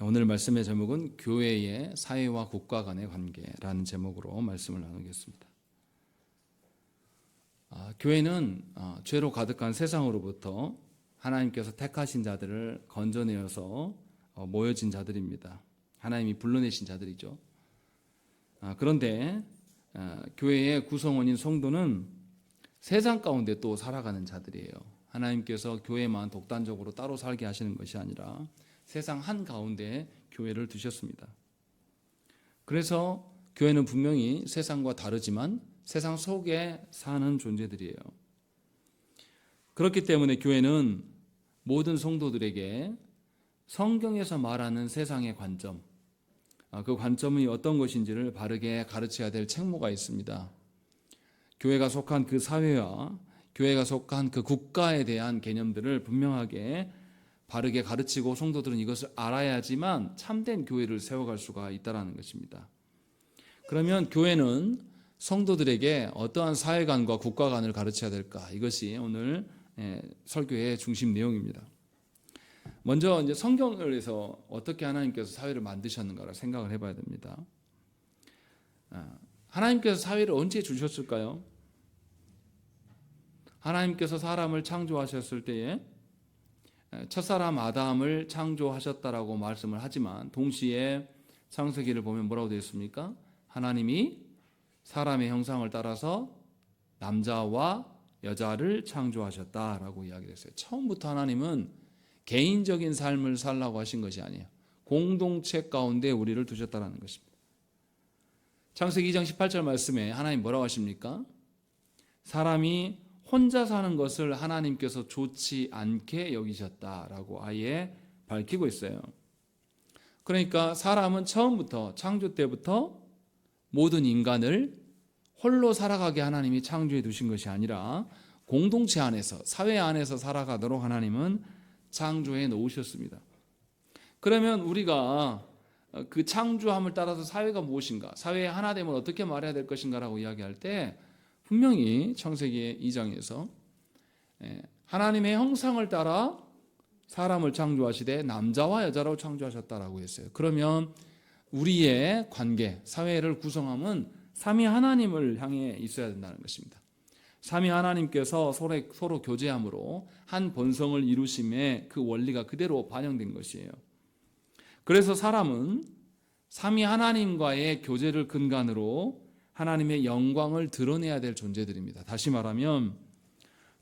오늘 말씀의 제목은 교회의 사회와 국가 간의 관계라는 제목으로 말씀을 나누겠습니다. 교회는 죄로 가득한 세상으로부터 하나님께서 택하신 자들을 건져내어서 모여진 자들입니다. 하나님이 불러내신 자들이죠. 그런데 교회의 구성원인 성도는 세상 가운데 또 살아가는 자들이에요. 하나님께서 교회만 독단적으로 따로 살게 하시는 것이 아니라 세상 한가운데 교회를 두셨습니다. 그래서 교회는 분명히 세상과 다르지만 세상 속에 사는 존재들이에요. 그렇기 때문에 교회는 모든 성도들에게 성경에서 말하는 세상의 관점, 그 관점이 어떤 것인지를 바르게 가르쳐야 될 책무가 있습니다. 교회가 속한 그 사회와 교회가 속한 그 국가에 대한 개념들을 분명하게 바르게 가르치고 성도들은 이것을 알아야지만 참된 교회를 세워갈 수가 있다는 것입니다. 그러면 교회는 성도들에게 어떠한 사회관과 국가관을 가르쳐야 될까? 이것이 오늘 설교의 중심 내용입니다. 먼저 이제 성경을 해서 어떻게 하나님께서 사회를 만드셨는가를 생각을 해봐야 됩니다. 하나님께서 사회를 언제 주셨을까요? 하나님께서 사람을 창조하셨을 때에 첫사람 아담을 창조하셨다라고 말씀을 하지만 동시에 창세기를 보면 뭐라고 되어 있습니까? 하나님이 사람의 형상을 따라서 남자와 여자를 창조하셨다라고 이야기했어요. 처음부터 하나님은 개인적인 삶을 살라고 하신 것이 아니에요. 공동체 가운데 우리를 두셨다는 것입니다. 창세기 2장 18절 말씀에 하나님 뭐라고 하십니까? 사람이 혼자 사는 것을 하나님께서 좋지 않게 여기셨다라고 아예 밝히고 있어요. 그러니까 사람은 처음부터 창조 때부터 모든 인간을 홀로 살아가게 하나님이 창조해 두신 것이 아니라 공동체 안에서 사회 안에서 살아가도록 하나님은 창조해 놓으셨습니다. 그러면 우리가 그 창조함을 따라서 사회가 무엇인가, 사회의 하나됨을 어떻게 말해야 될 것인가라고 이야기할 때 분명히 창세기 2장에서 하나님의 형상을 따라 사람을 창조하시되 남자와 여자로 창조하셨다라고 했어요. 그러면 우리의 관계, 사회를 구성함은 삼위 하나님을 향해 있어야 된다는 것입니다. 삼위 하나님께서 서로 교제함으로 한 본성을 이루심에 그 원리가 그대로 반영된 것이에요. 그래서 사람은 삼위 하나님과의 교제를 근간으로 하나님의 영광을 드러내야 될 존재들입니다. 다시 말하면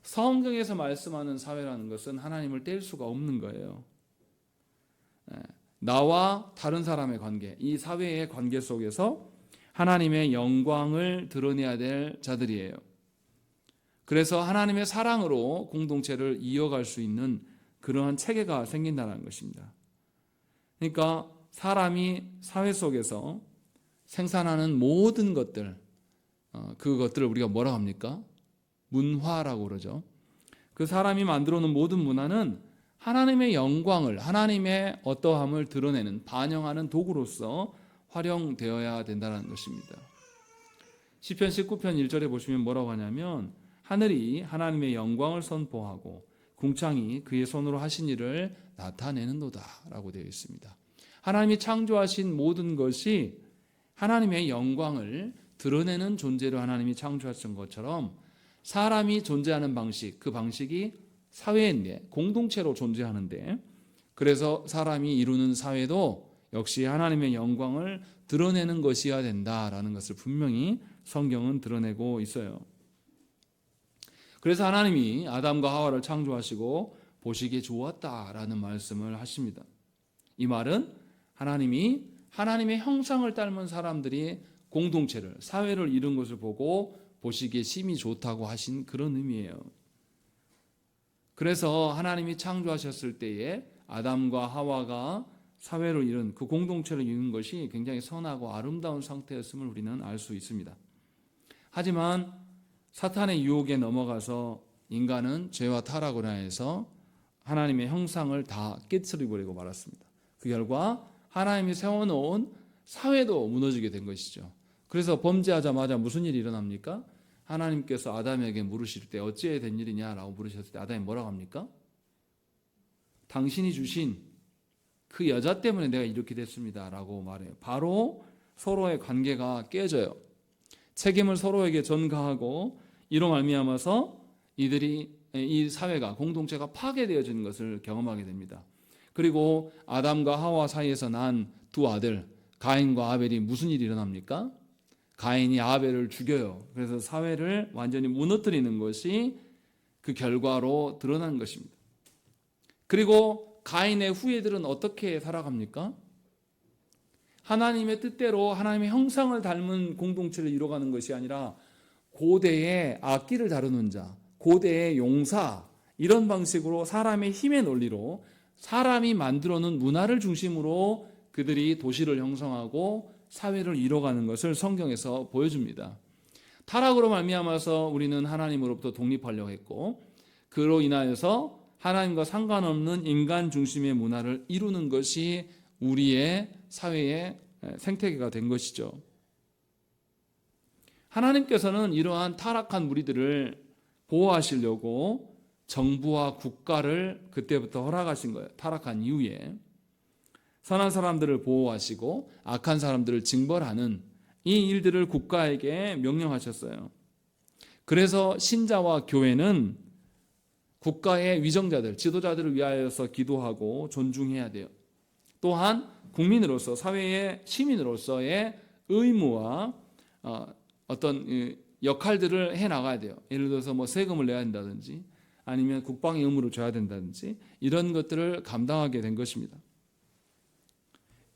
성경에서 말씀하는 사회라는 것은 하나님을 뗄 수가 없는 거예요. 나와 다른 사람의 관계, 이 사회의 관계 속에서 하나님의 영광을 드러내야 될 자들이에요. 그래서 하나님의 사랑으로 공동체를 이어갈 수 있는 그러한 체계가 생긴다는 것입니다. 그러니까 사람이 사회 속에서 생산하는 모든 것들, 그것들을 우리가 뭐라고 합니까? 문화라고 그러죠. 그 사람이 만들어 놓은 모든 문화는 하나님의 영광을, 하나님의 어떠함을 드러내는, 반영하는 도구로서 활용되어야 된다는 것입니다. 시편 19편 1절에 보시면 뭐라고 하냐면 하늘이 하나님의 영광을 선포하고 궁창이 그의 손으로 하신 일을 나타내는도다 라고 되어 있습니다. 하나님이 창조하신 모든 것이 하나님의 영광을 드러내는 존재로 하나님이 창조하신 것처럼 사람이 존재하는 방식, 그 방식이 사회인데 공동체로 존재하는데, 그래서 사람이 이루는 사회도 역시 하나님의 영광을 드러내는 것이어야 된다라는 것을 분명히 성경은 드러내고 있어요. 그래서 하나님이 아담과 하와를 창조하시고 보시기에 좋았다라는 말씀을 하십니다. 이 말은 하나님이 하나님의 형상을 닮은 사람들이 공동체를, 사회를 이룬 것을 보고 보시기에 심히 좋다고 하신 그런 의미예요. 그래서 하나님이 창조하셨을 때에 아담과 하와가 사회를 이룬, 그 공동체를 이룬 것이 굉장히 선하고 아름다운 상태였음을 우리는 알 수 있습니다. 하지만 사탄의 유혹에 넘어가서 인간은 죄와 타락으로 인해서 하나님의 형상을 다 깨트려버리고 말았습니다. 그 결과 하나님이 세워놓은 사회도 무너지게 된 것이죠. 그래서 범죄하자마자 무슨 일이 일어납니까? 하나님께서 아담에게 물으실 때 어찌해야 된 일이냐라고 물으셨을 때 아담이 뭐라고 합니까? 당신이 주신 그 여자 때문에 내가 이렇게 됐습니다라고 말해요. 바로 서로의 관계가 깨져요. 책임을 서로에게 전가하고 이로 말미암아서 이 사회가 공동체가 파괴되어지는 것을 경험하게 됩니다. 그리고 아담과 하와 사이에서 난 두 아들 가인과 아벨이 무슨 일이 일어납니까? 가인이 아벨을 죽여요. 그래서 사회를 완전히 무너뜨리는 것이 그 결과로 드러난 것입니다. 그리고 가인의 후예들은 어떻게 살아갑니까? 하나님의 뜻대로 하나님의 형상을 닮은 공동체를 이뤄가는 것이 아니라 고대의 악기를 다루는 자, 고대의 용사, 이런 방식으로 사람의 힘의 논리로 사람이 만들어 놓은 문화를 중심으로 그들이 도시를 형성하고 사회를 이뤄가는 것을 성경에서 보여줍니다. 타락으로 말미암아서 우리는 하나님으로부터 독립하려고 했고, 그로 인하여서 하나님과 상관없는 인간 중심의 문화를 이루는 것이 우리의 사회의 생태계가 된 것이죠. 하나님께서는 이러한 타락한 무리들을 보호하시려고 정부와 국가를 그때부터 허락하신 거예요. 타락한 이후에 선한 사람들을 보호하시고 악한 사람들을 징벌하는 이 일들을 국가에게 명령하셨어요. 그래서 신자와 교회는 국가의 위정자들, 지도자들을 위하여서 기도하고 존중해야 돼요. 또한 국민으로서, 사회의 시민으로서의 의무와 어떤 역할들을 해나가야 돼요. 예를 들어서 뭐 세금을 내야 된다든지 아니면 국방의 의무를 져야 된다든지 이런 것들을 감당하게 된 것입니다.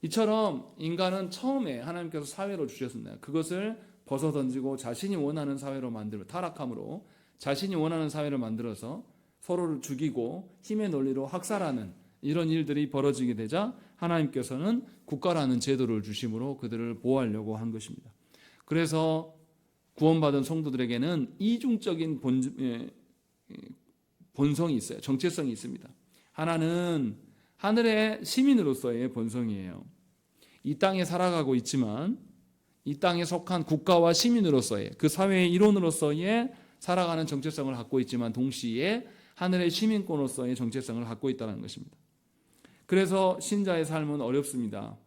이처럼 인간은 처음에 하나님께서 사회로 주셨습니다. 그것을 벗어던지고 자신이 원하는 사회로 만들고, 타락함으로 자신이 원하는 사회를 만들어서 서로를 죽이고 힘의 논리로 학살하는 이런 일들이 벌어지게 되자 하나님께서는 국가라는 제도를 주심으로 그들을 보호하려고 한 것입니다. 그래서 구원받은 성도들에게는 이중적인 본성이 있어요. 정체성이 있습니다. 하나는 하늘의 시민으로서의 본성이에요. 이 땅에 살아가고 있지만 이 땅에 속한 국가와 시민으로서의, 그 사회의 일원으로서의 살아가는 정체성을 갖고 있지만 동시에 하늘의 시민권으로서의 정체성을 갖고 있다는 것입니다. 그래서 신자의 삶은 어렵습니다.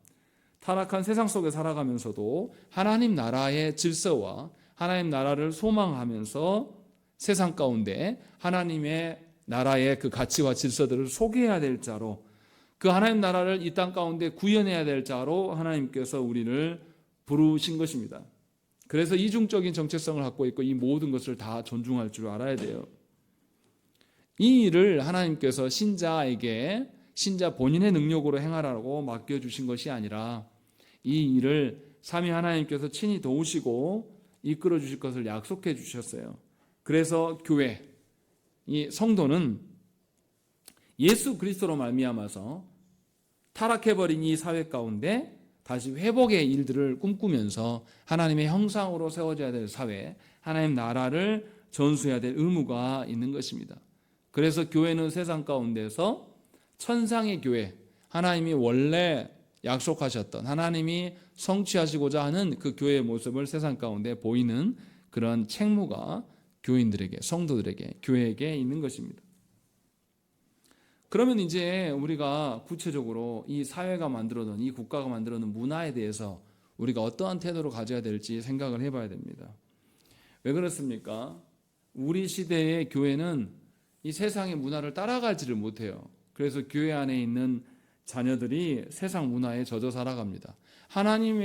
타락한 세상 속에 살아가면서도 하나님 나라의 질서와 하나님 나라를 소망하면서 세상 가운데 하나님의 나라의 그 가치와 질서들을 소개해야 될 자로, 그 하나님 나라를 이 땅 가운데 구현해야 될 자로 하나님께서 우리를 부르신 것입니다. 그래서 이중적인 정체성을 갖고 있고 이 모든 것을 다 존중할 줄 알아야 돼요. 이 일을 하나님께서 신자에게 신자 본인의 능력으로 행하라고 맡겨주신 것이 아니라 이 일을 삼위 하나님께서 친히 도우시고 이끌어 주실 것을 약속해 주셨어요. 그래서 교회, 이 성도는 예수 그리스도로 말미암아서 타락해버린 이 사회 가운데 다시 회복의 일들을 꿈꾸면서 하나님의 형상으로 세워져야 될 사회, 하나님 나라를 전수해야 될 의무가 있는 것입니다. 그래서 교회는 세상 가운데서 천상의 교회, 하나님이 원래 약속하셨던, 하나님이 성취하시고자 하는 그 교회의 모습을 세상 가운데 보이는 그런 책무가 교인들에게, 성도들에게, 교회에게 있는 것입니다. 그러면 이제 우리가 구체적으로 이 사회가 만들어놓은, 이 국가가 만들어놓은 문화에 대해서 우리가 어떠한 태도를 가져야 될지 생각을 해봐야 됩니다. 왜 그렇습니까? 우리 시대의 교회는 이 세상의 문화를 따라가지를 못해요. 그래서 교회 안에 있는 자녀들이 세상 문화에 젖어 살아갑니다. 하나님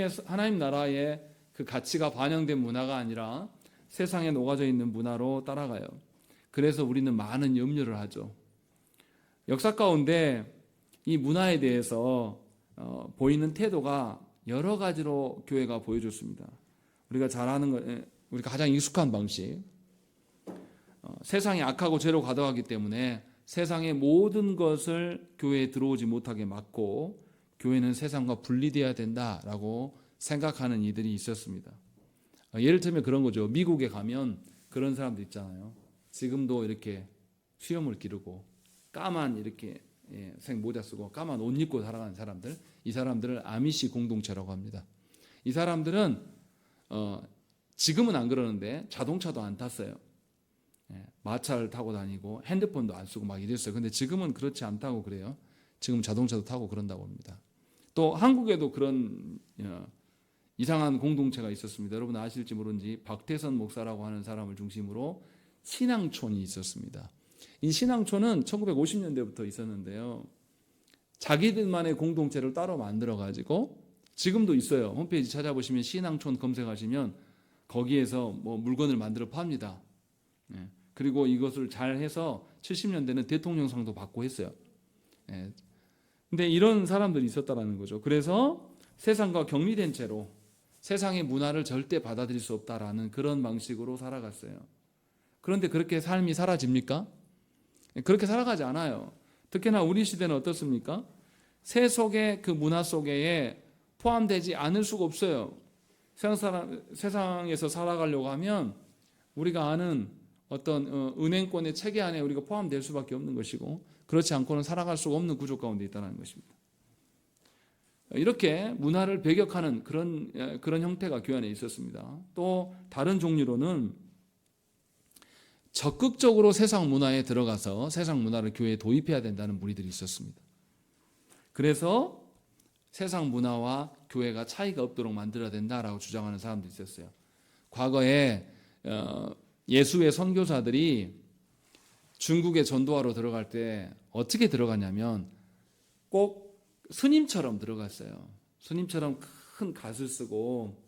나라의 그 가치가 반영된 문화가 아니라 세상에 녹아져 있는 문화로 따라가요. 그래서 우리는 많은 염려를 하죠. 역사 가운데 이 문화에 대해서 보이는 태도가 여러 가지로 교회가 보여줬습니다. 우리가 잘 아는 것, 우리가 가장 익숙한 방식, 세상이 악하고 죄로 가득하기 때문에 세상의 모든 것을 교회에 들어오지 못하게 막고 교회는 세상과 분리되어야 된다라고 생각하는 이들이 있었습니다. 예를 들면 그런 거죠. 미국에 가면 그런 사람들 있잖아요. 지금도 이렇게 수염을 기르고 까만 이렇게 색 모자 쓰고 까만 옷 입고 살아가는 사람들, 이 사람들을 아미시 공동체라고 합니다. 이 사람들은 지금은 안 그러는데 자동차도 안 탔어요. 마차를 타고 다니고 핸드폰도 안 쓰고 막 이랬어요. 근데 지금은 그렇지 않다고 그래요. 지금 자동차도 타고 그런다고 합니다. 또 한국에도 그런 이상한 공동체가 있었습니다. 여러분 아실지 모르는지 박태선 목사라고 하는 사람을 중심으로 신앙촌이 있었습니다. 이 신앙촌은 1950년대부터 있었는데요. 자기들만의 공동체를 따로 만들어가지고 지금도 있어요. 홈페이지 찾아보시면 신앙촌 검색하시면 거기에서 뭐 물건을 만들어 팝니다. 그리고 이것을 잘 해서 70년대는 대통령상도 받고 했어요. 근데 이런 사람들이 있었다라는 거죠. 그래서 세상과 격리된 채로 세상의 문화를 절대 받아들일 수 없다라는 그런 방식으로 살아갔어요. 그런데 그렇게 삶이 사라집니까? 그렇게 살아가지 않아요. 특히나 우리 시대는 어떻습니까? 세속의 그 문화 속에 포함되지 않을 수가 없어요. 세상에서 살아가려고 하면 우리가 아는 어떤 은행권의 체계 안에 우리가 포함될 수밖에 없는 것이고, 그렇지 않고는 살아갈 수가 없는 구조 가운데 있다는 것입니다. 이렇게 문화를 배격하는 그런 형태가 교회 안에 있었습니다. 또 다른 종류로는 적극적으로 세상 문화에 들어가서 세상 문화를 교회에 도입해야 된다는 무리들이 있었습니다. 그래서 세상 문화와 교회가 차이가 없도록 만들어야 된다라고 주장하는 사람도 있었어요. 과거에 예수의 선교사들이 중국에 전도하러 들어갈 때 어떻게 들어갔냐면 꼭 스님처럼 들어갔어요. 스님처럼 큰 갓을 쓰고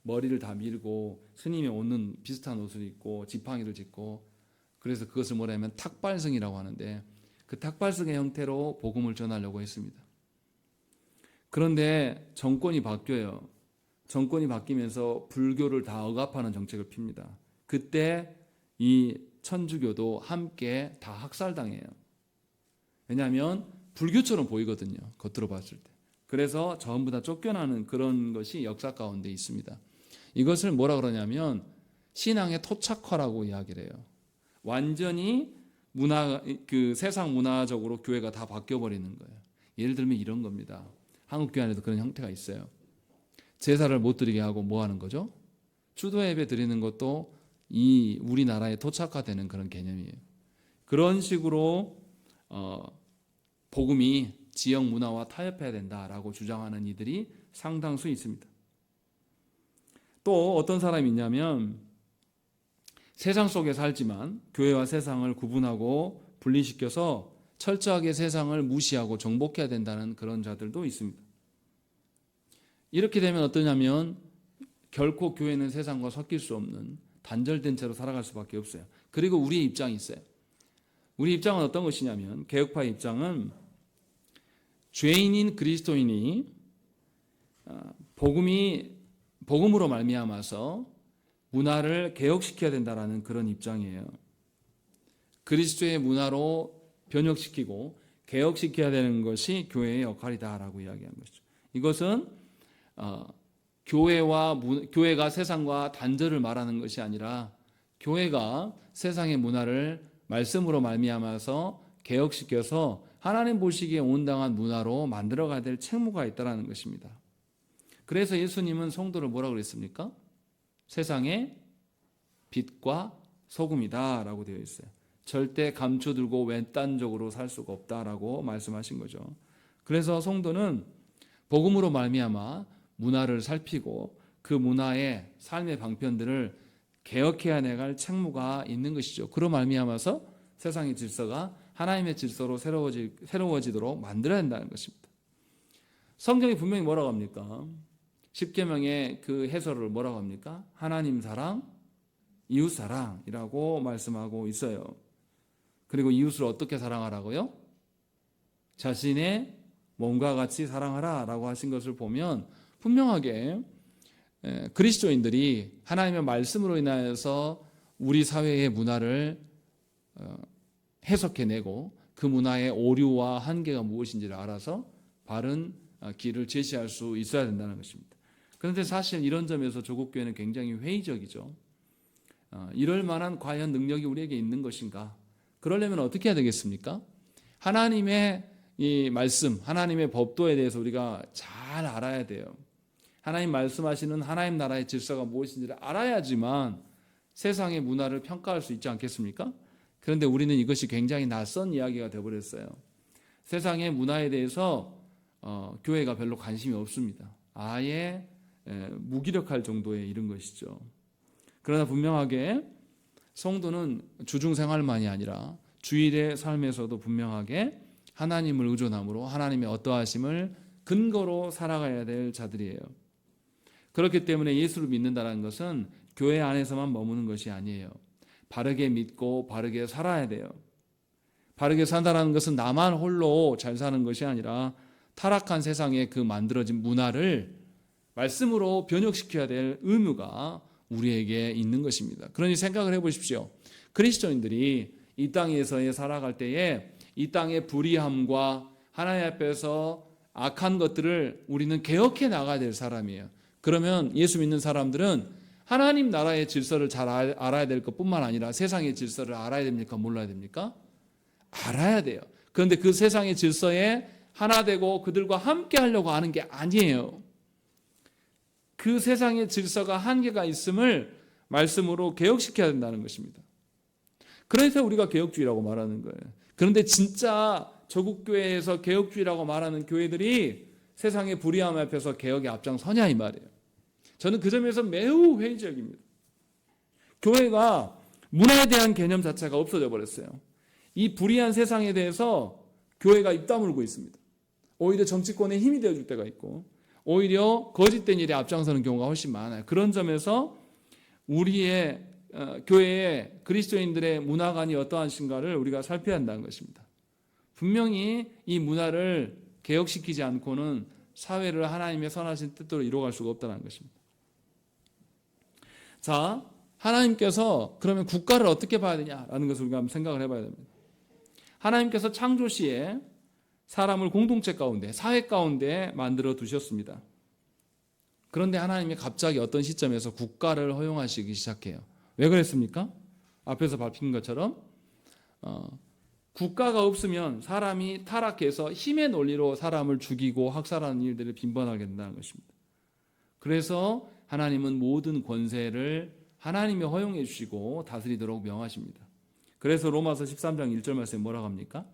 머리를 다 밀고 스님의 옷은 비슷한 옷을 입고 지팡이를 짚고, 그래서 그것을 뭐라 하면 탁발승이라고 하는데 그 탁발승의 형태로 복음을 전하려고 했습니다. 그런데 정권이 바뀌어요. 정권이 바뀌면서 불교를 다 억압하는 정책을 핍니다. 그때 이 천주교도 함께 다 학살당해요. 왜냐하면 불교처럼 보이거든요. 겉으로 봤을 때. 그래서 전부 다 쫓겨나는 그런 것이 역사 가운데 있습니다. 이것을 뭐라 그러냐면 신앙의 토착화라고 이야기를 해요. 완전히 세상 문화적으로 교회가 다 바뀌어버리는 거예요. 예를 들면 이런 겁니다. 한국 교회 안에도 그런 형태가 있어요. 제사를 못 드리게 하고 뭐 하는 거죠? 추도 예배 드리는 것도 이 우리나라에 토착화되는 그런 개념이에요. 그런 식으로 복음이 지역 문화와 타협해야 된다라고 주장하는 이들이 상당수 있습니다. 또 어떤 사람이 있냐면 세상 속에 살지만 교회와 세상을 구분하고 분리시켜서 철저하게 세상을 무시하고 정복해야 된다는 그런 자들도 있습니다. 이렇게 되면 어떠냐면 결코 교회는 세상과 섞일 수 없는 단절된 채로 살아갈 수밖에 없어요. 그리고 우리의 입장이 있어요. 우리 입장은 어떤 것이냐면 개혁파의 입장은 죄인인 그리스도인이 복음으로 말미암아서 문화를 개혁시켜야 된다라는 그런 입장이에요. 그리스도의 문화로 변혁시키고 개혁시켜야 되는 것이 교회의 역할이다라고 이야기한 것이죠. 이것은 교회가 세상과 단절을 말하는 것이 아니라 교회가 세상의 문화를 말씀으로 말미암아서 개혁시켜서 하나님 보시기에 온당한 문화로 만들어가야 될 책무가 있다는 것입니다. 그래서 예수님은 성도를 뭐라고 그랬습니까? 세상의 빛과 소금이다라고 되어 있어요. 절대 감춰들고 외딴적으로 살 수가 없다라고 말씀하신 거죠. 그래서 성도는 복음으로 말미암아 문화를 살피고 그 문화의 삶의 방편들을 개혁해야 나갈 책무가 있는 것이죠. 그로 말미암아서 세상의 질서가 하나님의 질서로 새로워지도록 만들어야 된다는 것입니다. 성경이 분명히 뭐라고 합니까? 십계명의 그 해설을 뭐라고 합니까? 하나님 사랑, 이웃 사랑이라고 말씀하고 있어요. 그리고 이웃을 어떻게 사랑하라고요? 자신의 몸과 같이 사랑하라라고 하신 것을 보면 분명하게 그리스도인들이 하나님의 말씀으로 인하여서 우리 사회의 문화를 해석해내고 그 문화의 오류와 한계가 무엇인지를 알아서 바른 길을 제시할 수 있어야 된다는 것입니다. 그런데 사실 이런 점에서 조국교회는 굉장히 회의적이죠. 이럴 만한 과연 능력이 우리에게 있는 것인가? 그러려면 어떻게 해야 되겠습니까? 하나님의 이 말씀, 하나님의 법도에 대해서 우리가 잘 알아야 돼요. 하나님 말씀하시는 하나님 나라의 질서가 무엇인지를 알아야지만 세상의 문화를 평가할 수 있지 않겠습니까? 그런데 우리는 이것이 굉장히 낯선 이야기가 되어버렸어요. 세상의 문화에 대해서 교회가 별로 관심이 없습니다. 아예 무기력할 정도에 이른 것이죠. 그러나 분명하게 성도는 주중생활만이 아니라 주일의 삶에서도 분명하게 하나님을 의존함으로 하나님의 어떠하심을 근거로 살아가야 될 자들이에요. 그렇기 때문에 예수를 믿는다는 것은 교회 안에서만 머무는 것이 아니에요. 바르게 믿고 바르게 살아야 돼요. 바르게 산다는 것은 나만 홀로 잘 사는 것이 아니라 타락한 세상에 그 만들어진 문화를 말씀으로 변혁시켜야 될 의무가 우리에게 있는 것입니다. 그러니 생각을 해보십시오. 그리스도인들이 이 땅에서의 살아갈 때에 이 땅의 불의함과 하나님 앞에서 악한 것들을 우리는 개혁해 나가야 될 사람이에요. 그러면 예수 믿는 사람들은 하나님 나라의 질서를 잘 알아야 될 것뿐만 아니라 세상의 질서를 알아야 됩니까? 몰라야 됩니까? 알아야 돼요. 그런데 그 세상의 질서에 하나 되고 그들과 함께 하려고 하는 게 아니에요. 그 세상의 질서가 한계가 있음을 말씀으로 개혁시켜야 된다는 것입니다. 그래서 우리가 개혁주의라고 말하는 거예요. 그런데 진짜 조국교회에서 개혁주의라고 말하는 교회들이 세상의 불의함 앞에서 개혁에 앞장서냐 이 말이에요. 저는 그 점에서 매우 회의적입니다. 교회가 문화에 대한 개념 자체가 없어져 버렸어요. 이 불의한 세상에 대해서 교회가 입 다물고 있습니다. 오히려 정치권에 힘이 되어줄 때가 있고 오히려 거짓된 일에 앞장서는 경우가 훨씬 많아요. 그런 점에서 우리의 교회의 그리스도인들의 문화관이 어떠한신가를 우리가 살펴야 한다는 것입니다. 분명히 이 문화를 개혁시키지 않고는 사회를 하나님의 선하신 뜻대로 이루어갈 수가 없다는 것입니다. 자, 하나님께서 그러면 국가를 어떻게 봐야 되냐라는 것을 우리가 한번 생각을 해봐야 됩니다. 하나님께서 창조 시에 사람을 공동체 가운데, 사회 가운데 만들어 두셨습니다. 그런데 하나님이 갑자기 어떤 시점에서 국가를 허용하시기 시작해요. 왜 그랬습니까? 앞에서 밟힌 것처럼 국가가 없으면 사람이 타락해서 힘의 논리로 사람을 죽이고 학살하는 일들을 빈번하게 된다는 것입니다. 그래서 하나님은 모든 권세를 하나님이 허용해 주시고 다스리도록 명하십니다. 그래서 로마서 13장 1절 말씀에 뭐라고 합니까?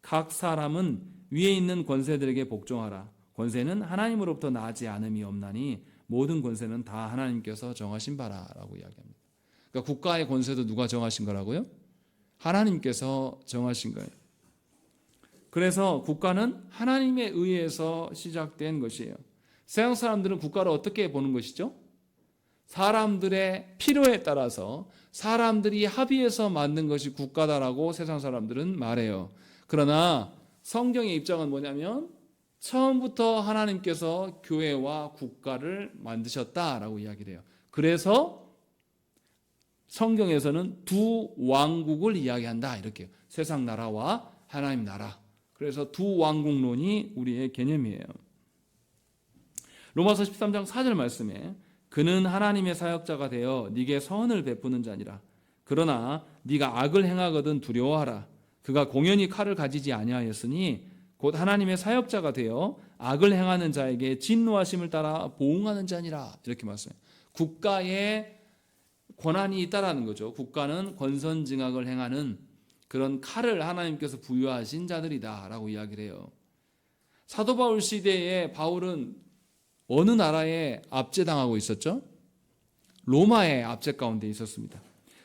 각 사람은 위에 있는 권세들에게 복종하라. 권세는 하나님으로부터 나지 않음이 없나니 모든 권세는 다 하나님께서 정하신 바라라고 이야기합니다. 그러니까 국가의 권세도 누가 정하신 거라고요? 하나님께서 정하신 거예요. 그래서 국가는 하나님에 의해서 시작된 것이에요. 세상 사람들은 국가를 어떻게 보는 것이죠? 사람들의 필요에 따라서 사람들이 합의해서 만든 것이 국가다라고 세상 사람들은 말해요. 그러나 성경의 입장은 뭐냐면 처음부터 하나님께서 교회와 국가를 만드셨다라고 이야기를 해요. 그래서 성경에서는 두 왕국을 이야기한다 이렇게 해요. 세상 나라와 하나님 나라. 그래서 두 왕국론이 우리의 개념이에요. 로마서 13장 4절 말씀에 그는 하나님의 사역자가 되어 네게 선을 베푸는 자니라. 그러나 네가 악을 행하거든 두려워하라. 그가 공연히 칼을 가지지 아니하였으니 곧 하나님의 사역자가 되어 악을 행하는 자에게 진노하심을 따라 보응하는 자니라. 이렇게 말씀해요. 국가의 권한이 있다라는 거죠. 국가는 권선징악을 행하는 그런 칼을 하나님께서 부여하신 자들이다라고 이야기를 해요. 사도 바울 시대에 바울은 어느 나라에 압제당하고 있었죠? 로마의 압제 가운데 있었습니다.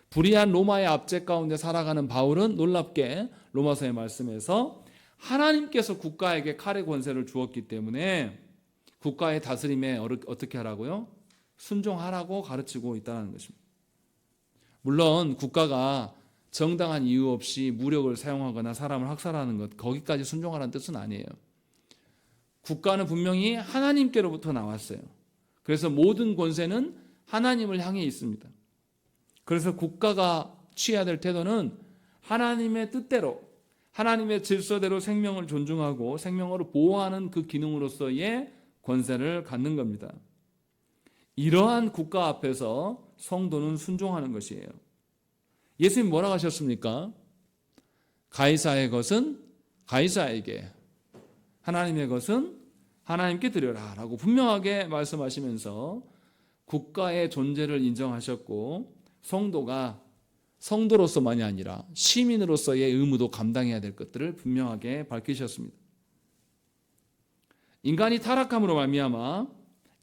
불의한 로마의 압제 가운데 살아가는 바울은 놀랍게 로마서의 말씀에서 하나님께서 국가에게 칼의 권세를 주었기 때문에 국가의 다스림에 어떻게 하라고요? 순종하라고 가르치고 있다는 것입니다. 물론 국가가 정당한 이유 없이 무력을 사용하거나 사람을 학살하는 것, 거기까지 순종하라는 뜻은 아니에요. 국가는 분명히 하나님께로부터 나왔어요. 그래서 모든 권세는 하나님을 향해 있습니다. 그래서 국가가 취해야 될 태도는 하나님의 뜻대로, 하나님의 질서대로 생명을 존중하고 생명을 보호하는 그 기능으로서의 권세를 갖는 겁니다. 이러한 국가 앞에서 성도는 순종하는 것이에요. 예수님 뭐라고 하셨습니까? 가이사의 것은 가이사에게, 하나님의 것은 하나님께 드려라 라고 분명하게 말씀하시면서 국가의 존재를 인정하셨고 성도가 성도로서만이 아니라 시민으로서의 의무도 감당해야 될 것들을 분명하게 밝히셨습니다. 인간이 타락함으로 말미암아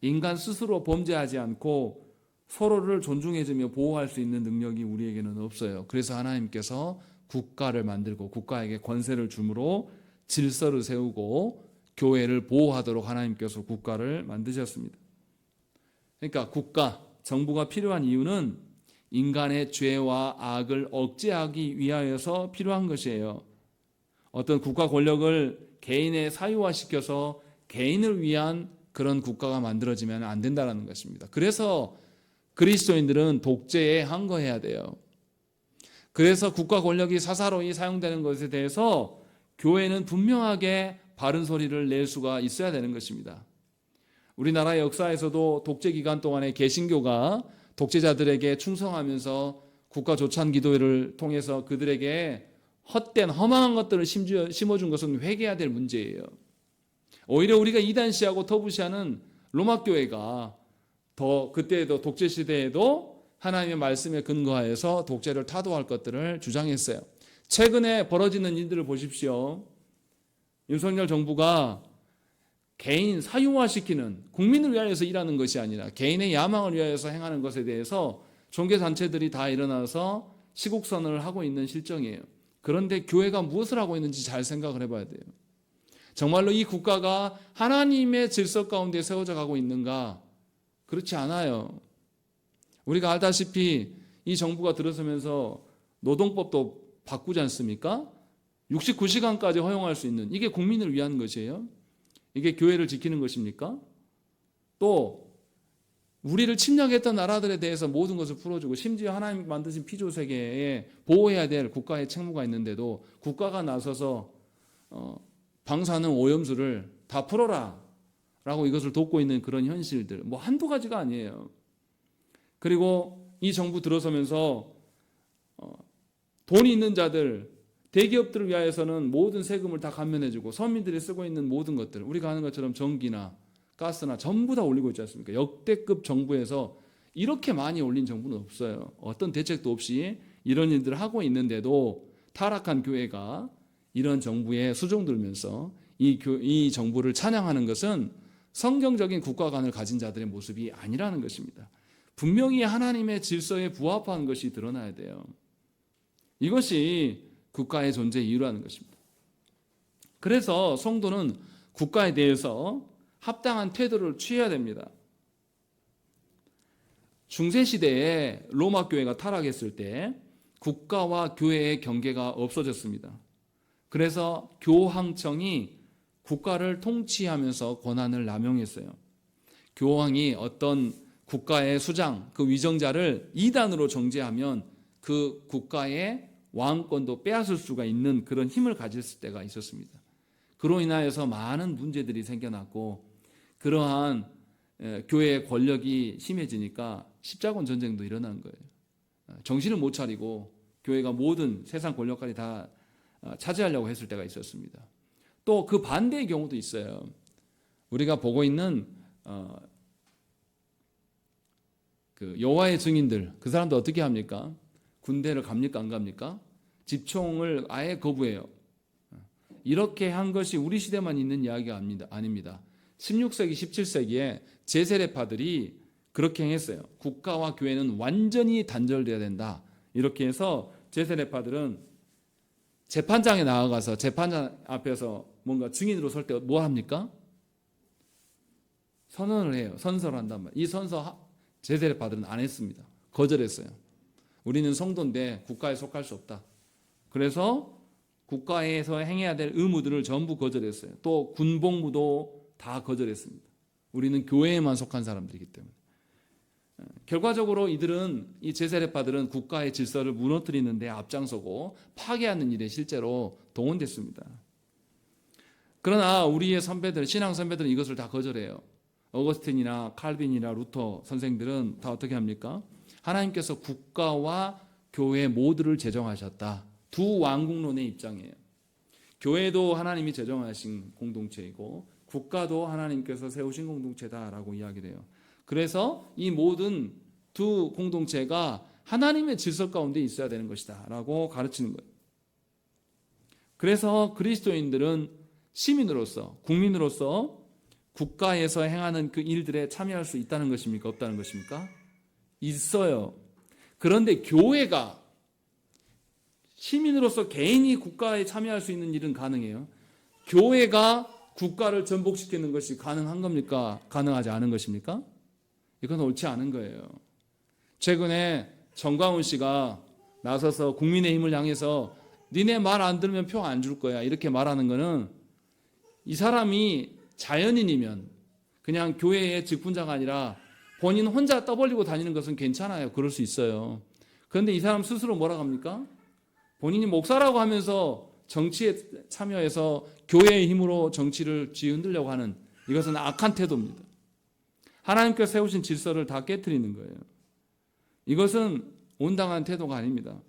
인간 스스로 범죄하지 않고 서로를 존중해주며 보호할 수 있는 능력이 우리에게는 없어요. 그래서 하나님께서 국가를 만들고 국가에게 권세를 주므로 질서를 세우고 교회를 보호하도록 하나님께서 국가를 만드셨습니다. 그러니까 국가, 정부가 필요한 이유는 인간의 죄와 악을 억제하기 위하여서 필요한 것이에요. 어떤 국가 권력을 개인의 사유화시켜서 개인을 위한 그런 국가가 만들어지면 안 된다는 것입니다. 그래서 그리스도인들은 독재에 항거해야 돼요. 그래서 국가 권력이 사사로이 사용되는 것에 대해서 교회는 분명하게 바른 소리를 낼 수가 있어야 되는 것입니다. 우리나라의 역사에서도 독재 기간 동안에 개신교가 독재자들에게 충성하면서 국가 조찬 기도회를 통해서 그들에게 헛된 허망한 것들을 심어준 것은 회개해야 될 문제예요. 오히려 우리가 이단시하고 터부시하는 로마교회가 더 그때에도 독재 시대에도 하나님의 말씀에 근거하여서 독재를 타도할 것들을 주장했어요. 최근에 벌어지는 일들을 보십시오. 윤석열 정부가 개인 사유화시키는, 국민을 위하여서 일하는 것이 아니라 개인의 야망을 위하여서 행하는 것에 대해서 종교단체들이 다 일어나서 시국선언을 하고 있는 실정이에요. 그런데 교회가 무엇을 하고 있는지 잘 생각을 해봐야 돼요. 정말로 이 국가가 하나님의 질서 가운데 세워져 가고 있는가? 그렇지 않아요. 우리가 알다시피 이 정부가 들어서면서 노동법도 바꾸지 않습니까? 69시간까지 허용할 수 있는, 이게 국민을 위한 것이에요. 이게 교회를 지키는 것입니까? 또 우리를 침략했던 나라들에 대해서 모든 것을 풀어주고 심지어 하나님 만드신 피조세계에 보호해야 될 국가의 책무가 있는데도 국가가 나서서 방사능 오염수를 다 풀어라 라고 이것을 돕고 있는 그런 현실들, 뭐 한두 가지가 아니에요. 그리고 이 정부 들어서면서 돈이 있는 자들, 대기업들을 위하여서는 모든 세금을 다 감면해주고 서민들이 쓰고 있는 모든 것들, 우리가 아는 것처럼 전기나 가스나 전부 다 올리고 있지 않습니까? 역대급 정부에서 이렇게 많이 올린 정부는 없어요. 어떤 대책도 없이 이런 일들을 하고 있는데도 타락한 교회가 이런 정부에 수종들면서 이 정부를 찬양하는 것은 성경적인 국가관을 가진 자들의 모습이 아니라는 것입니다. 분명히 하나님의 질서에 부합하는 것이 드러나야 돼요. 이것이 국가의 존재 이유라는 것입니다. 그래서 성도는 국가에 대해서 합당한 태도를 취해야 됩니다. 중세시대에 로마 교회가 타락했을 때 국가와 교회의 경계가 없어졌습니다. 그래서 교황청이 국가를 통치하면서 권한을 남용했어요. 교황이 어떤 국가의 수장, 그 위정자를 이단으로 정죄하면 그 국가의 왕권도 빼앗을 수가 있는 그런 힘을 가졌을 때가 있었습니다. 그로 인하여서 많은 문제들이 생겨났고 그러한 교회의 권력이 심해지니까 십자군 전쟁도 일어난 거예요. 정신을 못 차리고 교회가 모든 세상 권력까지 다 차지하려고 했을 때가 있었습니다. 또 그 반대의 경우도 있어요. 우리가 보고 있는 그 여호와의 증인들, 그 사람도 어떻게 합니까? 군대를 갑니까? 안 갑니까? 집총을 아예 거부해요. 이렇게 한 것이 우리 시대만 있는 이야기가 아닙니다. 16세기, 17세기에 제세례파들이 그렇게 행했어요. 국가와 교회는 완전히 단절돼야 된다. 이렇게 해서 제세례파들은 재판장에 나아가서 재판장 앞에서 뭔가 증인으로 설 때 뭐 합니까? 선언을 해요. 선서를 한단 말이에요. 이 선서 제세례파들은 안 했습니다. 거절했어요. 우리는 성도인데 국가에 속할 수 없다. 그래서 국가에서 행해야 될 의무들을 전부 거절했어요. 또 군복무도 다 거절했습니다. 우리는 교회에만 속한 사람들이기 때문에. 결과적으로 이 제세례파들은 국가의 질서를 무너뜨리는 데 앞장서고 파괴하는 일에 실제로 동원됐습니다. 그러나 우리의 선배들, 신앙 선배들은 이것을 다 거절해요. 어거스틴이나 칼빈이나 루터 선생들은 다 어떻게 합니까? 하나님께서 국가와 교회 모두를 제정하셨다. 두 왕국론의 입장이에요. 교회도 하나님이 제정하신 공동체이고 국가도 하나님께서 세우신 공동체다라고 이야기를 해요. 그래서 이 모든 두 공동체가 하나님의 질서 가운데 있어야 되는 것이다 라고 가르치는 거예요. 그래서 그리스도인들은 시민으로서, 국민으로서 국가에서 행하는 그 일들에 참여할 수 있다는 것입니까? 없다는 것입니까? 있어요. 그런데 교회가 시민으로서 개인이 국가에 참여할 수 있는 일은 가능해요. 교회가 국가를 전복시키는 것이 가능한 겁니까? 가능하지 않은 것입니까? 이건 옳지 않은 거예요. 최근에 정광훈 씨가 나서서 국민의힘을 향해서 니네 말 안 들으면 표 안 줄 거야 이렇게 말하는 거는, 이 사람이 자연인이면 그냥 교회의 직분자가 아니라 본인 혼자 떠벌리고 다니는 것은 괜찮아요. 그럴 수 있어요. 그런데 이 사람 스스로 뭐라고 합니까? 본인이 목사라고 하면서 정치에 참여해서 교회의 힘으로 정치를 뒤흔들려고 하는, 이것은 악한 태도입니다. 하나님께서 세우신 질서를 다 깨트리는 거예요. 이것은 온당한 태도가 아닙니다.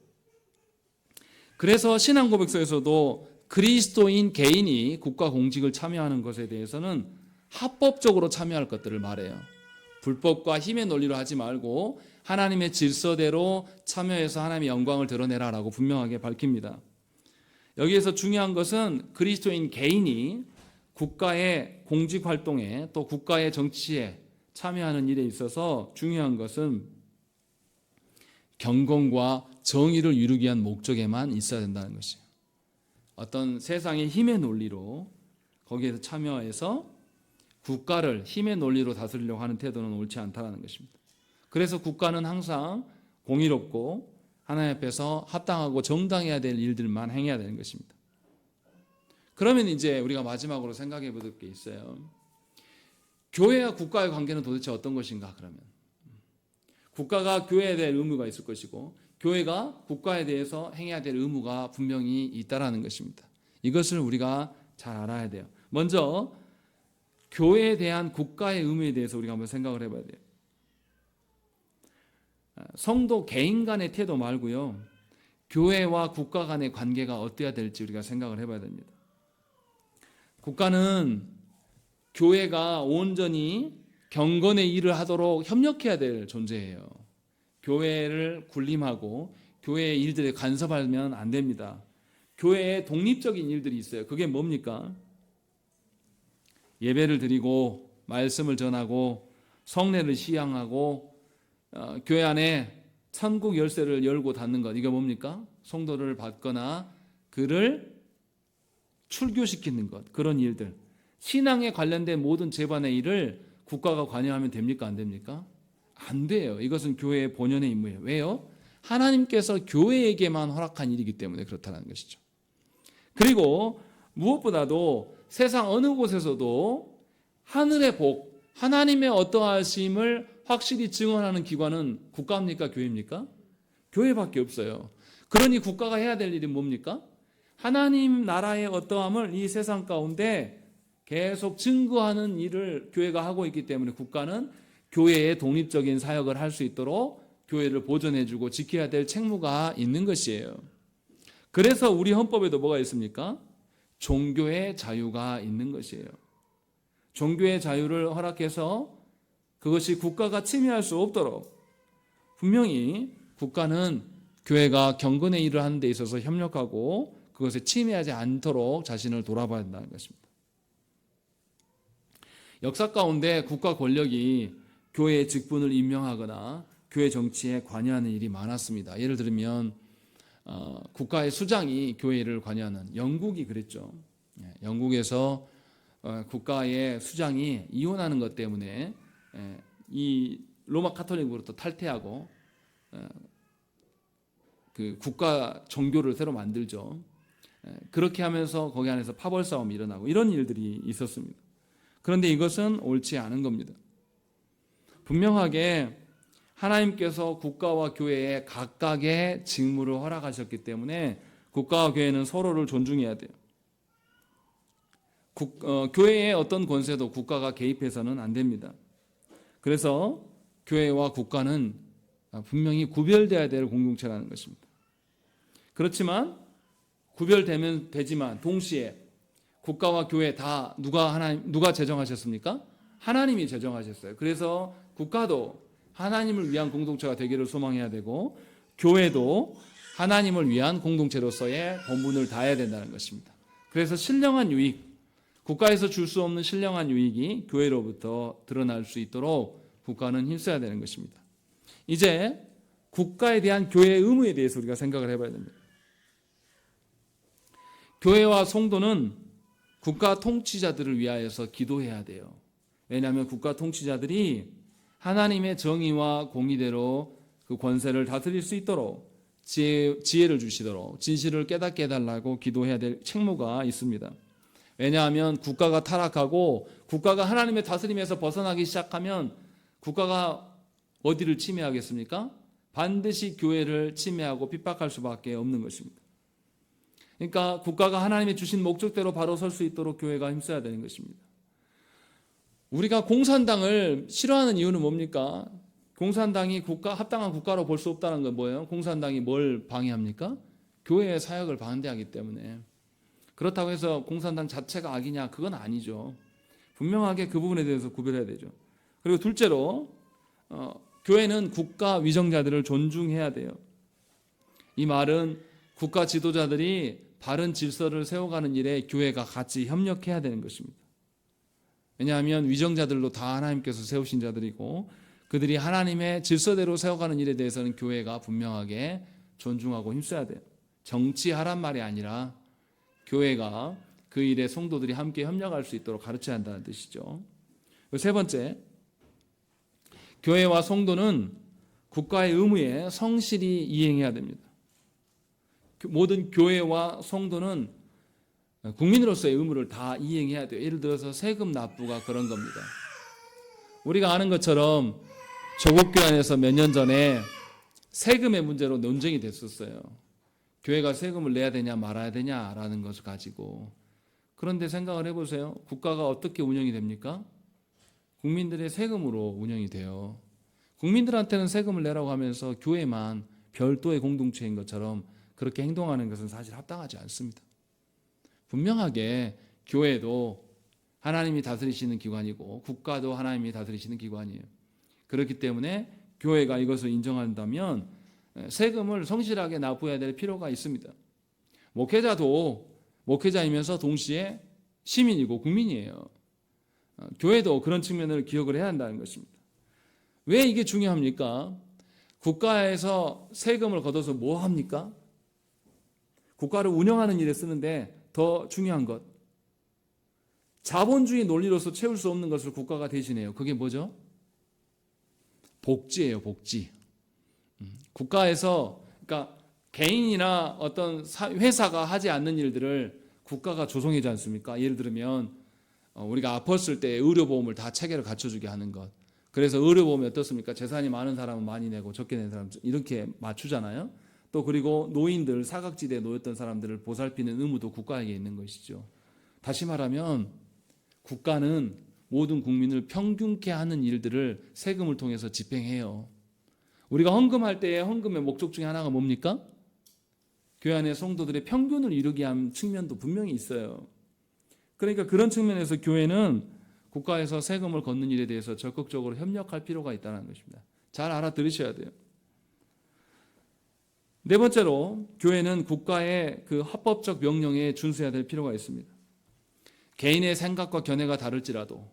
그래서 신앙고백서에서도 그리스도인 개인이 국가 공직을 참여하는 것에 대해서는 합법적으로 참여할 것들을 말해요. 불법과 힘의 논리로 하지 말고 하나님의 질서대로 참여해서 하나님의 영광을 드러내라라고 분명하게 밝힙니다. 여기에서 중요한 것은 그리스도인 개인이 국가의 공직 활동에, 또 국가의 정치에 참여하는 일에 있어서 중요한 것은 경건과 정의를 이루기 위한 목적에만 있어야 된다는 것이에요. 어떤 세상의 힘의 논리로 거기에서 참여해서 국가를 힘의 논리로 다스리려고 하는 태도는 옳지 않다는 것입니다. 그래서 국가는 항상 공의롭고 하나님 앞에서 합당하고 정당해야 될 일들만 행해야 되는 것입니다. 그러면 이제 우리가 마지막으로 생각해 볼 게 있어요. 교회와 국가의 관계는 도대체 어떤 것인가? 그러면 국가가 교회에 대한 의무가 있을 것이고 교회가 국가에 대해서 행해야 될 의무가 분명히 있다라는 것입니다. 이것을 우리가 잘 알아야 돼요. 먼저 교회에 대한 국가의 의무에 대해서 우리가 한번 생각을 해봐야 돼요. 성도 개인 간의 태도 말고요, 교회와 국가 간의 관계가 어때야 될지 우리가 생각을 해봐야 됩니다. 국가는 교회가 온전히 경건의 일을 하도록 협력해야 될 존재예요. 교회를 군림하고 교회의 일들에 간섭하면 안 됩니다. 교회에 독립적인 일들이 있어요. 그게 뭡니까? 예배를 드리고 말씀을 전하고 성례를 시향하고 교회 안에 천국 열쇠를 열고 닫는 것, 이게 뭡니까? 성도를 받거나 그를 출교시키는 것, 그런 일들. 신앙에 관련된 모든 재반의 일을 국가가 관여하면 됩니까? 안 됩니까? 안 돼요. 이것은 교회의 본연의 임무예요. 왜요? 하나님께서 교회에게만 허락한 일이기 때문에 그렇다는 것이죠. 그리고 무엇보다도 세상 어느 곳에서도 하늘의 복, 하나님의 어떠하심을 확실히 증언하는 기관은 국가입니까? 교회입니까? 교회밖에 없어요. 그러니 국가가 해야 될 일이 뭡니까? 하나님 나라의 어떠함을 이 세상 가운데 계속 증거하는 일을 교회가 하고 있기 때문에 국가는 교회의 독립적인 사역을 할 수 있도록 교회를 보존해주고 지켜야 될 책무가 있는 것이에요. 그래서 우리 헌법에도 뭐가 있습니까? 종교의 자유가 있는 것이에요. 종교의 자유를 허락해서 그것이 국가가 침해할 수 없도록 분명히 국가는 교회가 경건의 일을 하는 데 있어서 협력하고 그것에 침해하지 않도록 자신을 돌아봐야 된다는 것입니다. 역사 가운데 국가 권력이 교회의 직분을 임명하거나 교회 정치에 관여하는 일이 많았습니다. 예를 들면 국가의 수장이 교회를 관여하는, 영국이 그랬죠. 영국에서 국가의 수장이 이혼하는 것 때문에 이 로마 카톨릭으로부터 탈퇴하고 그 국가 종교를 새로 만들죠. 그렇게 하면서 거기 안에서 파벌 싸움이 일어나고 이런 일들이 있었습니다. 그런데 이것은 옳지 않은 겁니다. 분명하게 하나님께서 국가와 교회에 각각의 직무를 허락하셨기 때문에 국가와 교회는 서로를 존중해야 돼요. 교회의 어떤 권세도 국가가 개입해서는 안 됩니다. 그래서 교회와 국가는 분명히 구별되어야 될 공동체라는 것입니다. 그렇지만 구별되면 되지만 동시에 국가와 교회 다 누가 제정하셨습니까? 하나님이 제정하셨어요. 그래서 국가도 하나님을 위한 공동체가 되기를 소망해야 되고 교회도 하나님을 위한 공동체로서의 본분을 다해야 된다는 것입니다. 그래서 신령한 유익, 국가에서 줄 수 없는 신령한 유익이 교회로부터 드러날 수 있도록 국가는 힘써야 되는 것입니다. 이제 국가에 대한 교회의 의무에 대해서 우리가 생각을 해봐야 됩니다. 교회와 성도는 국가 통치자들을 위하여서 기도해야 돼요. 왜냐하면 국가 통치자들이 하나님의 정의와 공의대로 그 권세를 다스릴 수 있도록 지혜를 주시도록 진실을 깨닫게 해달라고 기도해야 될 책무가 있습니다. 왜냐하면 국가가 타락하고 국가가 하나님의 다스림에서 벗어나기 시작하면 국가가 어디를 침해하겠습니까? 반드시 교회를 침해하고 핍박할 수밖에 없는 것입니다. 그러니까 국가가 하나님의 주신 목적대로 바로 설 수 있도록 교회가 힘써야 되는 것입니다. 우리가 공산당을 싫어하는 이유는 뭡니까? 공산당이 합당한 국가로 볼 수 없다는 건 뭐예요? 공산당이 뭘 방해합니까? 교회의 사역을 반대하기 때문에. 그렇다고 해서 공산당 자체가 악이냐? 그건 아니죠. 분명하게 그 부분에 대해서 구별해야 되죠. 그리고 둘째로 교회는 국가 위정자들을 존중해야 돼요. 이 말은 국가 지도자들이 바른 질서를 세워가는 일에 교회가 같이 협력해야 되는 것입니다. 왜냐하면 위정자들도 다 하나님께서 세우신 자들이고 그들이 하나님의 질서대로 세워가는 일에 대해서는 교회가 분명하게 존중하고 힘써야 돼요. 정치하란 말이 아니라 교회가 그 일에 성도들이 함께 협력할 수 있도록 가르쳐야 한다는 뜻이죠. 세 번째, 교회와 성도는 국가의 의무에 성실히 이행해야 됩니다. 모든 교회와 성도는 국민으로서의 의무를 다 이행해야 돼요. 예를 들어서 세금 납부가 그런 겁니다. 우리가 아는 것처럼 조국교회 안에서 몇 년 전에 세금의 문제로 논쟁이 됐었어요. 교회가 세금을 내야 되냐 말아야 되냐라는 것을 가지고. 그런데 생각을 해보세요. 국가가 어떻게 운영이 됩니까? 국민들의 세금으로 운영이 돼요. 국민들한테는 세금을 내라고 하면서 교회만 별도의 공동체인 것처럼 그렇게 행동하는 것은 사실 합당하지 않습니다. 분명하게 교회도 하나님이 다스리시는 기관이고 국가도 하나님이 다스리시는 기관이에요. 그렇기 때문에 교회가 이것을 인정한다면 세금을 성실하게 납부해야 될 필요가 있습니다. 목회자도 목회자이면서 동시에 시민이고 국민이에요. 교회도 그런 측면을 기억을 해야 한다는 것입니다. 왜 이게 중요합니까? 국가에서 세금을 걷어서 뭐 합니까? 국가를 운영하는 일에 쓰는데 더 중요한 것, 자본주의 논리로서 채울 수 없는 것을 국가가 대신해요. 그게 뭐죠? 복지예요, 복지. 국가에서, 그러니까 개인이나 어떤 회사가 하지 않는 일들을 국가가 조성하지 않습니까? 예를 들면 우리가 아팠을 때 의료보험을 다 체계를 갖춰주게 하는 것. 그래서 의료보험이 어떻습니까? 재산이 많은 사람은 많이 내고 적게 낸 사람은 이렇게 맞추잖아요. 또 그리고 노인들, 사각지대에 놓였던 사람들을 보살피는 의무도 국가에게 있는 것이죠. 다시 말하면 국가는 모든 국민을 평균케 하는 일들을 세금을 통해서 집행해요. 우리가 헌금할 때의 헌금의 목적 중에 하나가 뭡니까? 교회 안의 성도들의 평균을 이루게 하는 측면도 분명히 있어요. 그러니까 그런 측면에서 교회는 국가에서 세금을 걷는 일에 대해서 적극적으로 협력할 필요가 있다는 것입니다. 잘 알아들으셔야 돼요. 네 번째로 교회는 국가의 그 합법적 명령에 준수해야 될 필요가 있습니다. 개인의 생각과 견해가 다를지라도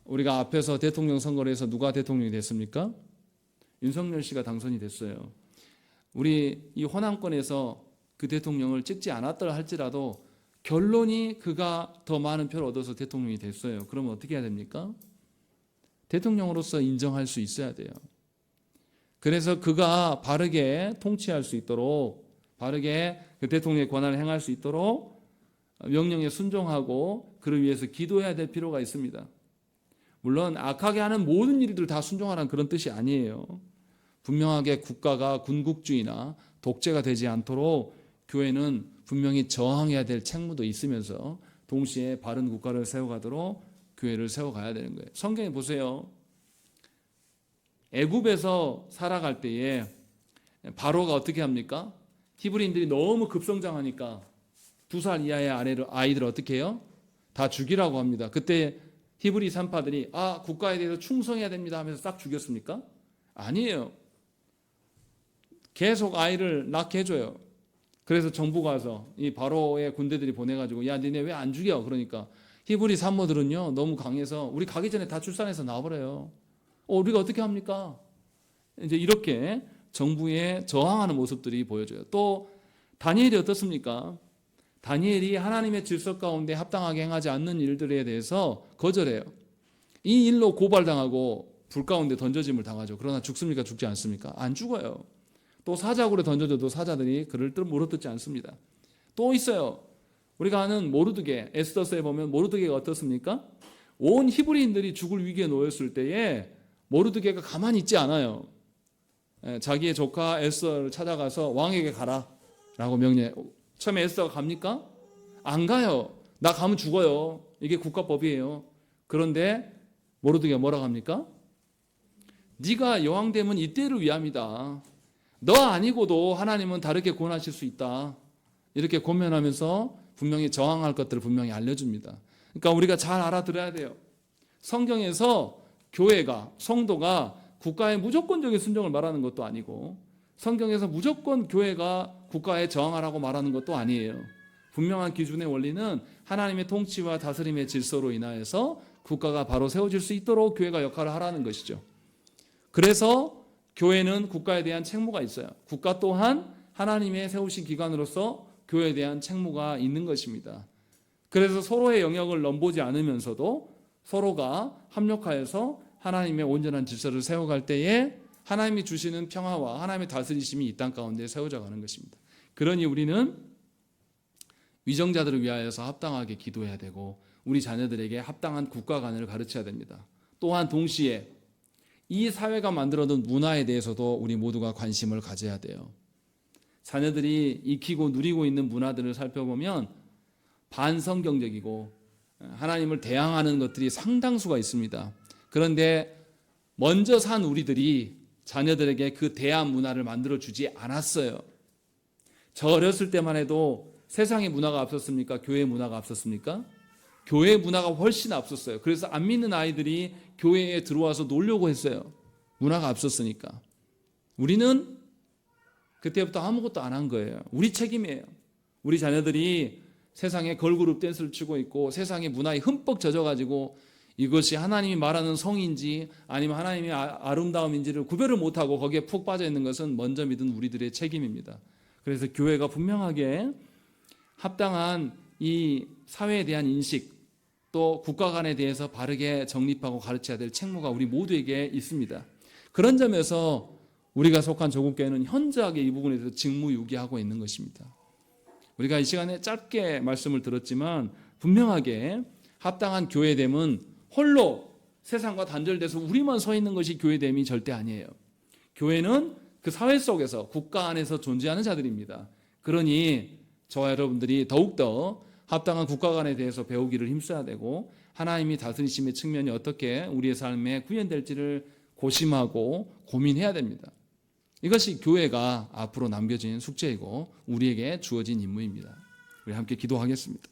우리가 앞에서 대통령 선거를 해서 누가 대통령이 됐습니까? 윤석열 씨가 당선이 됐어요. 우리 이 호남권에서 그 대통령을 찍지 않았더라 할지라도 결론이 그가 더 많은 표를 얻어서 대통령이 됐어요. 그러면 어떻게 해야 됩니까? 대통령으로서 인정할 수 있어야 돼요. 그래서 그가 바르게 통치할 수 있도록, 바르게 그 대통령의 권한을 행할 수 있도록 명령에 순종하고 그를 위해서 기도해야 될 필요가 있습니다. 물론 악하게 하는 모든 일들을 다 순종하라는 그런 뜻이 아니에요. 분명하게 국가가 군국주의나 독재가 되지 않도록 교회는 분명히 저항해야 될 책무도 있으면서 동시에 바른 국가를 세워가도록 교회를 세워가야 되는 거예요. 성경에 보세요. 애굽에서 살아갈 때에 바로가 어떻게 합니까? 히브리인들이 너무 급성장하니까 2살 이하의 아이들 어떻게 해요? 다 죽이라고 합니다. 그때 히브리 산파들이 국가에 대해서 충성해야 됩니다 하면서 싹 죽였습니까? 아니에요. 계속 아이를 낳게 해줘요. 그래서 정부가 와서 이 바로의 군대들이 보내가지고 야 니네 왜 안 죽여? 그러니까 히브리 산모들은요 너무 강해서 우리 가기 전에 다 출산해서 나와버려요. 우리가 어떻게 합니까? 이제 이렇게 정부에 저항하는 모습들이 보여져요. 또 다니엘이 어떻습니까? 다니엘이 하나님의 질서 가운데 합당하게 행하지 않는 일들에 대해서 거절해요. 이 일로 고발당하고 불 가운데 던져짐을 당하죠. 그러나 죽습니까? 죽지 않습니까? 안 죽어요. 또 사자굴에 던져져도 사자들이 그를 물어뜯지 않습니다. 또 있어요. 우리가 아는 모르드게, 에스더서에 보면 모르드게가 어떻습니까? 온 히브리인들이 죽을 위기에 놓였을 때에 모르드게가 가만히 있지 않아요. 자기의 조카 에스더를 찾아가서 왕에게 가라 라고 명령해. 처음에 에스더가 갑니까? 안 가요. 나 가면 죽어요. 이게 국가법이에요. 그런데 모르드게가 뭐라고 합니까? 네가 여왕 되면 이때를 위함이다. 너 아니고도 하나님은 다르게 구원하실 수 있다. 이렇게 권면하면서 분명히 저항할 것들을 분명히 알려줍니다. 그러니까 우리가 잘 알아들어야 돼요. 성경에서 교회가, 성도가 국가의 무조건적인 순종을 말하는 것도 아니고 성경에서 무조건 교회가 국가에 저항하라고 말하는 것도 아니에요. 분명한 기준의 원리는 하나님의 통치와 다스림의 질서로 인하여서 국가가 바로 세워질 수 있도록 교회가 역할을 하라는 것이죠. 그래서 교회는 국가에 대한 책무가 있어요. 국가 또한 하나님의 세우신 기관으로서 교회에 대한 책무가 있는 것입니다. 그래서 서로의 영역을 넘보지 않으면서도 서로가 합력하여서 하나님의 온전한 질서를 세워갈 때에 하나님이 주시는 평화와 하나님의 다스리심이 이 땅 가운데 세워져 가는 것입니다. 그러니 우리는 위정자들을 위하여서 합당하게 기도해야 되고 우리 자녀들에게 합당한 국가관을 가르쳐야 됩니다. 또한 동시에 이 사회가 만들어둔 문화에 대해서도 우리 모두가 관심을 가져야 돼요. 자녀들이 익히고 누리고 있는 문화들을 살펴보면 반성경적이고 하나님을 대항하는 것들이 상당수가 있습니다. 그런데 먼저 산 우리들이 자녀들에게 그 대한 문화를 만들어주지 않았어요. 저 어렸을 때만 해도 세상의 문화가 앞섰습니까? 교회의 문화가 앞섰습니까? 교회의 문화가 훨씬 앞섰어요. 그래서 안 믿는 아이들이 교회에 들어와서 놀려고 했어요. 문화가 앞섰으니까. 우리는 그때부터 아무것도 안 한 거예요. 우리 책임이에요. 우리 자녀들이 세상에 걸그룹 댄스를 추고 있고 세상의 문화에 흠뻑 젖어가지고 이것이 하나님이 말하는 성인지 아니면 하나님의 아름다움인지를 구별을 못하고 거기에 푹 빠져 있는 것은 먼저 믿은 우리들의 책임입니다. 그래서 교회가 분명하게 합당한 이 사회에 대한 인식 또 국가 간에 대해서 바르게 정립하고 가르쳐야 될 책무가 우리 모두에게 있습니다. 그런 점에서 우리가 속한 조국교회는 현저하게 이 부분에 대해서 직무유기하고 있는 것입니다. 우리가 이 시간에 짧게 말씀을 들었지만 분명하게 합당한 교회됨은 홀로 세상과 단절돼서 우리만 서 있는 것이 교회됨이 절대 아니에요. 교회는 그 사회 속에서 국가 안에서 존재하는 자들입니다. 그러니 저와 여러분들이 더욱더 합당한 국가관에 대해서 배우기를 힘써야 되고 하나님이 다스리심의 측면이 어떻게 우리의 삶에 구현될지를 고심하고 고민해야 됩니다. 이것이 교회가 앞으로 남겨진 숙제이고 우리에게 주어진 임무입니다. 우리 함께 기도하겠습니다.